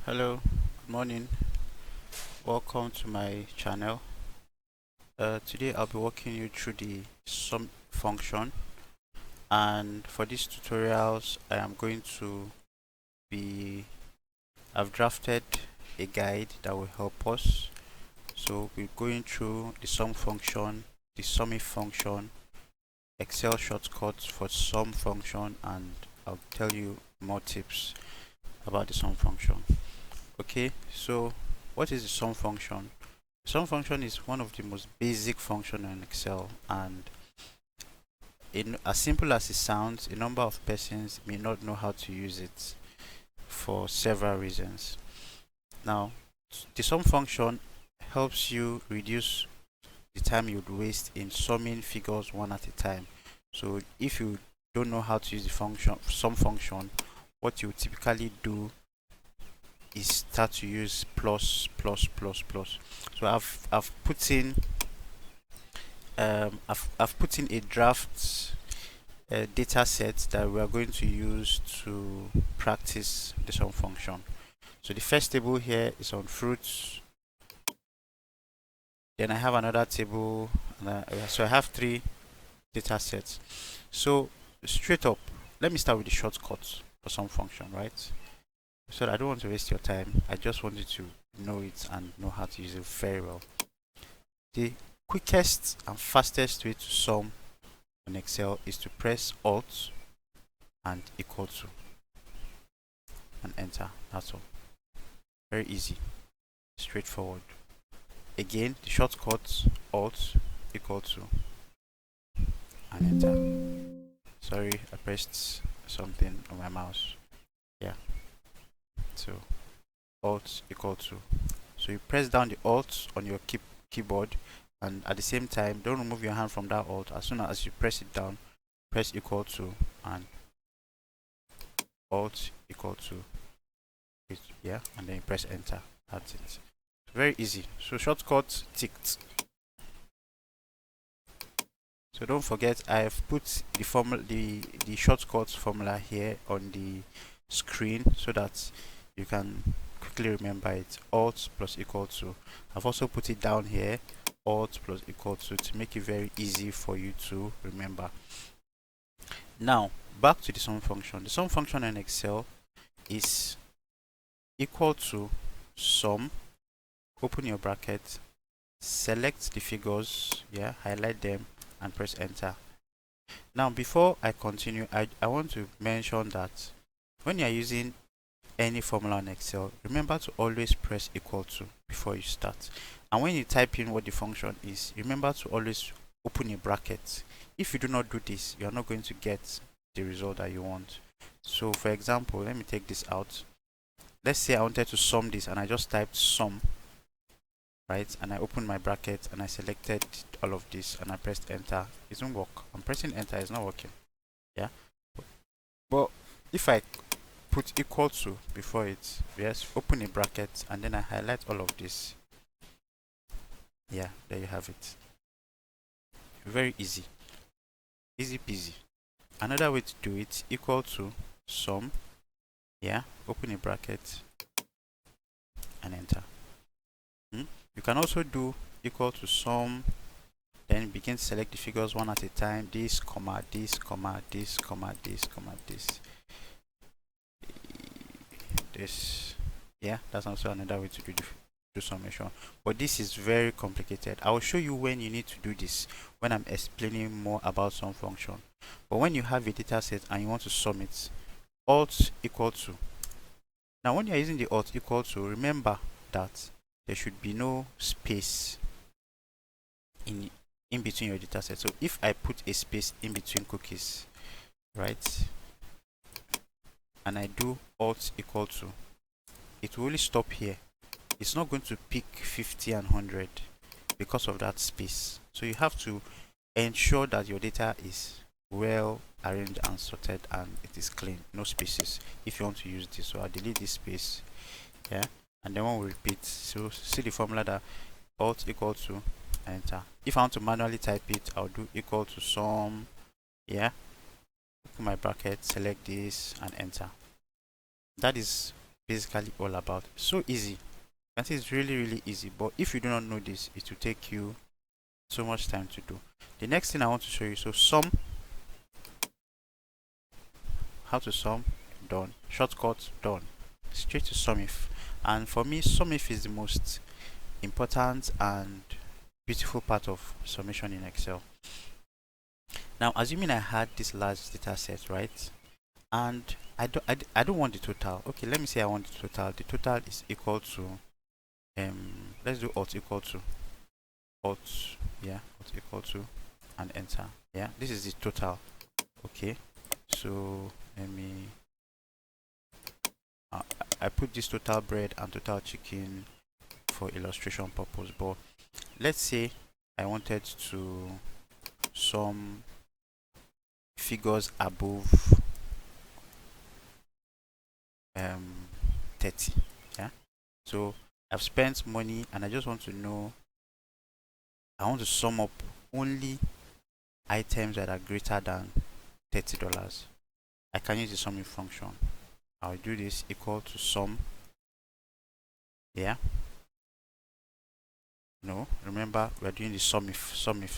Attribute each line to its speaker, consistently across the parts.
Speaker 1: Hello, good morning. Welcome to my channel. Today I'll be walking you through the sum function, and for these tutorials I am going to be I've drafted a guide that will help us. So we're going through the sum function, the SumIF function, Excel shortcuts for sum function, and I'll tell you more tips about the sum function. Okay, so what is the sum function? Sum function is one of the most basic functions in Excel, and as simple as it sounds, a number of persons may not know how to use it for several reasons. Now, the sum function helps you reduce the time you'd waste in summing figures one at a time. So if you don't know how to use the sum function, what you typically do is start to use plus. So I've put in a draft data set that we are going to use to practice the sum function. So the first table here is on fruits. Then I have another table, so I have three data sets. So straight up, let me start with the shortcuts for sum function, right? So I don't want to waste your time. I just want you to know it and know how to use it very well. The quickest and fastest way to sum in Excel is to press Alt and equal to and enter. That's all. Very easy, straightforward. Again, the shortcut Alt equal to and enter. Sorry, I pressed something on my mouse. Yeah. So Alt equal to. So you press down the Alt on your keyboard, and at the same time, don't remove your hand from that Alt. As soon as you press it down, press equal to and Alt equal to it, yeah, and then you press enter. That's it. Very easy. So shortcut ticked. So don't forget, I have put the formula, the shortcut formula here on the screen so that you can quickly remember it. Alt plus equal to. I've also put it down here. Alt plus equal to make it very easy for you to remember. Now back to the sum function. The sum function in Excel is equal to sum, open your bracket, select the figures, yeah, highlight them and press enter. Now before I continue, I want to mention that when you are using any formula in Excel, remember to always press equal to before you start. And when you type in what the function is, remember to always open a bracket. If you do not do this, you are not going to get the result that you want. So for example, let me take this out. Let's say I wanted to sum this and I just typed sum, right? And I opened my bracket and I selected all of this and I pressed enter. It won't work. I'm pressing enter, it's not working. Yeah. But if I put equal to before it, yes, open a bracket and then I highlight all of this, yeah, there you have it. Very easy peasy. Another way to do it, equal to sum, yeah, open a bracket and enter. You can also do equal to sum, then begin to select the figures one at a time, this comma this comma this comma this comma this. Yeah, that's also another way to do summation, but this is very complicated. I will show you when you need to do this when I'm explaining more about sum function. But when you have a data set and you want to sum it, Alt equal to. Now when you're using the Alt equal to, remember that there should be no space in between your data set. So if I put a space in between cookies, right, and I do Alt equal to, it will only stop here. It's not going to pick 50 and 100 because of that space. So you have to ensure that your data is well arranged and sorted and it is clean, no spaces, if you want to use this. So I'll delete this space, yeah, and then one will repeat. So see the formula, that Alt equal to enter. If I want to manually type it, I'll do equal to sum, yeah, open my bracket, select this and enter. That is basically all about. So easy. You can see it's really easy, but if you do not know this, it will take you so much time to do. The next thing I want to show you, so sum, how to sum, done. Shortcut, done. Straight to SumIF. And for me, SumIF is the most important and beautiful part of summation in Excel. Now, assuming I had this large data set, right? And I don't want the total. Okay, let me say I want the total. The total is equal to let's do alt equal to alt, yeah, alt equal to, and enter. Yeah, this is the total. Okay, so let me I put this total bread and total chicken for illustration purpose, but let's say I wanted to sum figures above 30. Yeah, so I've spent money and I just want to know, I want to sum up only items that are greater than $30. I can use the SumIF function. I'll do this equal to sum. Yeah, no, remember we're doing the SumIF,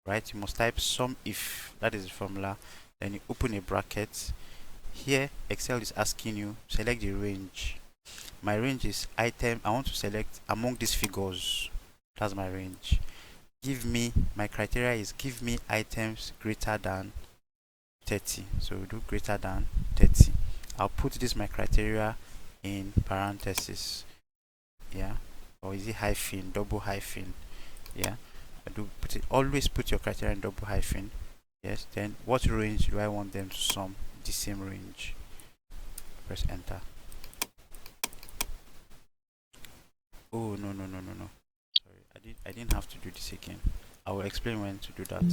Speaker 1: right? You must type SumIF, that is the formula. Then you open a bracket. Here Excel is asking you select the range. My range is item. I want to select among these figures. That's my range. Give me, my criteria is give me items greater than 30. So we do greater than 30. I'll put this my criteria in parenthesis. Yeah, or is it hyphen, double hyphen? Yeah, I do put it, always put your criteria in double hyphen. Yes, then what range do I want them to sum? The same range. Press enter. Oh no, sorry, I didn't have to do this again. I will explain when to do that.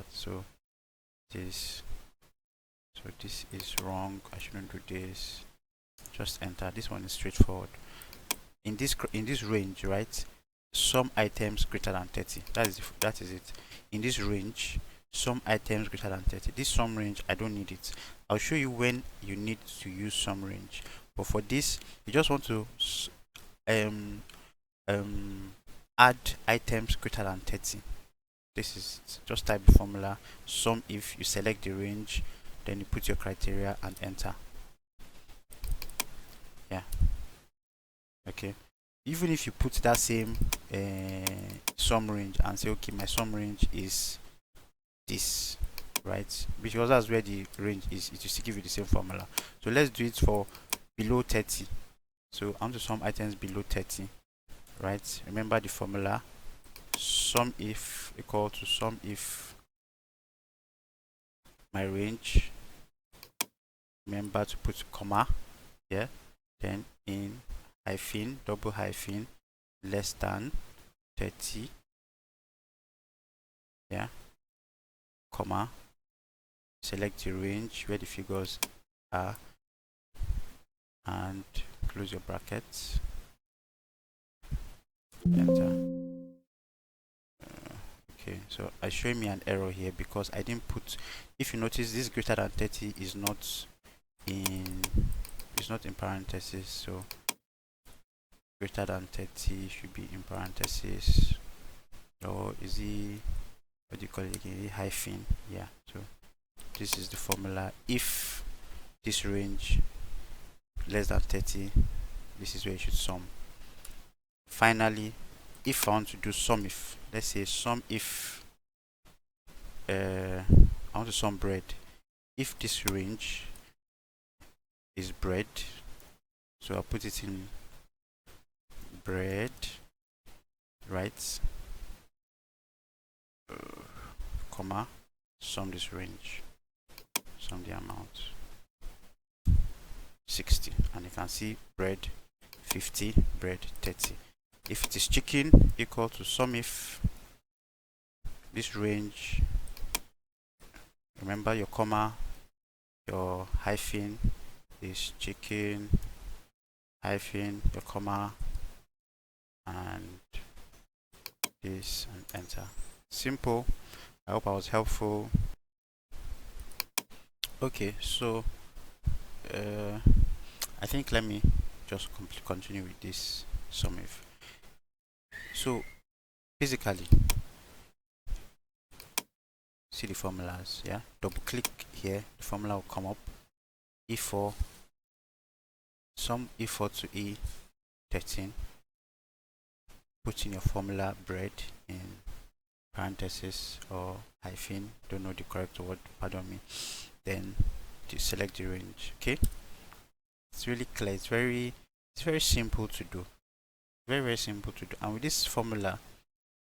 Speaker 1: So this is wrong. I shouldn't do this. Just enter. This one is straightforward. In this range, right? Some items greater than 30. That is it. In this range, some items greater than 30. This sum range, I don't need it. I'll show you when you need to use sum range. But for this, you just want to add items greater than 30. This is just type the formula SumIF. You select the range, then you put your criteria and enter. Yeah, okay. Even if you put that same sum range and say, okay, my sum range is this, right? Because that's where the range is, it will still give you the same formula. So let's do it for below 30. So I want to sum items below 30, right? Remember the formula SumIF equal to SumIF my range. Remember to put comma here, then in hyphen, double hyphen, less than 30. Yeah, comma, select the range where the figures are and close your brackets. Enter. Okay, so it's showing me an error here because I didn't put, if you notice, this greater than 30 is not in parentheses, so greater than 30 should be in parentheses, or is it, what do you call it again, hyphen? Yeah, so this is the formula. If this range less than 30, this is where you should sum. Finally, if I want to do SumIF, let's say SumIF, I want to sum bread. If this range is bread, so I'll put it in bread, right? Comma, sum this range, sum the amount 60, and you can see bread 50, bread 30. If it is chicken, equal to SumIF this range. Remember your comma, your hyphen is chicken, hyphen, your comma, and this, and enter. Simple. I hope I was helpful. Okay, so I think let me just continue with this SumIF. So basically, see the formulas, yeah? Double click here, the formula will come up. E4, sum E4 to E13. Put in your formula bread in parenthesis or hyphen, don't know the correct word, pardon me. Then to select the range. Okay, it's really clear. It's very simple to do. Very simple to do. And with this formula,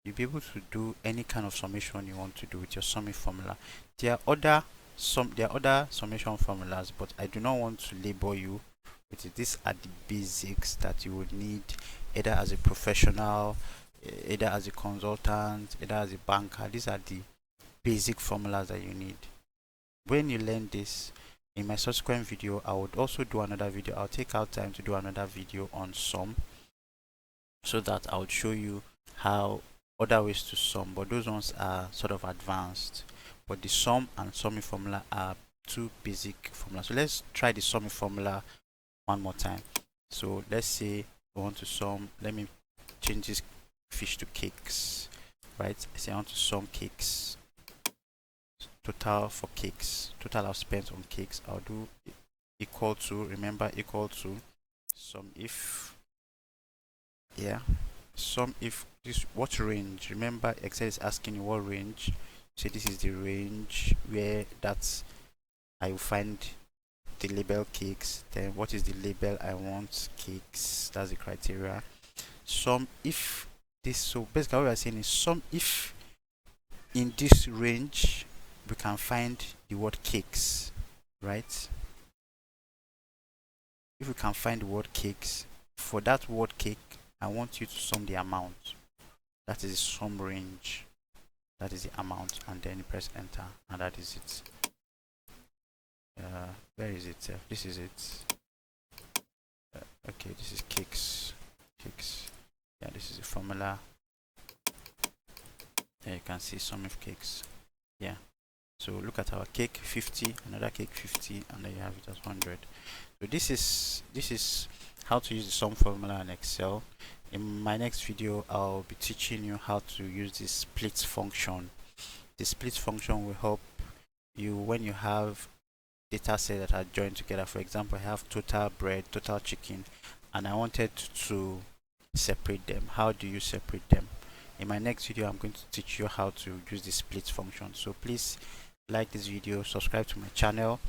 Speaker 1: you'll be able to do any kind of summation you want to do with your SumIF formula. There are other summation formulas, but I do not want to label you with it. These are the basics that you would need either as a professional, either as a consultant, either as a banker. These are the basic formulas that you need. When you learn this, in my subsequent video, I would also do another video. I'll take out time to do another video on sum, so that I would show you how other ways to sum, but those ones are sort of advanced. But the sum and SumIF formula are two basic formulas. So let's try the SumIF formula one more time. So let's say we want to sum, let me change this fish to cakes, right? I say I want to sum cakes, total for cakes, total I've spent on cakes. I'll do equal to, remember, equal to SumIF, yeah, SumIF, this what range, remember Excel is asking you what range. Say this is the range where that's I will find the label cakes. Then what is the label I want? Cakes. That's the criteria. SumIF this, so basically what we are saying is SumIF in this range we can find the word cakes, right? If we can find the word cakes, for that word cake I want you to sum the amount. That is the sum range. That is the amount, and then you press enter, and that is it. Where is it? This is it. Okay, this is cakes. Yeah, this is the formula. There you can see SumIF cakes. Yeah. So look at our cake 50, another cake 50, and then you have it as 100. So this is how to use the sum formula in Excel. In my next video, I'll be teaching you how to use this split function. The split function will help you when you have data sets that are joined together. For example, I have total bread, total chicken, and I wanted to separate them. How do you separate them? In my next video, I'm going to teach you how to use the split function. So please like this video, subscribe to my channel,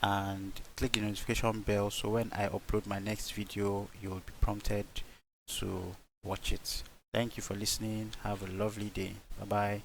Speaker 1: and click the notification bell so when I upload my next video, you'll be prompted to watch it. Thank you for listening. Have a lovely day. Bye bye.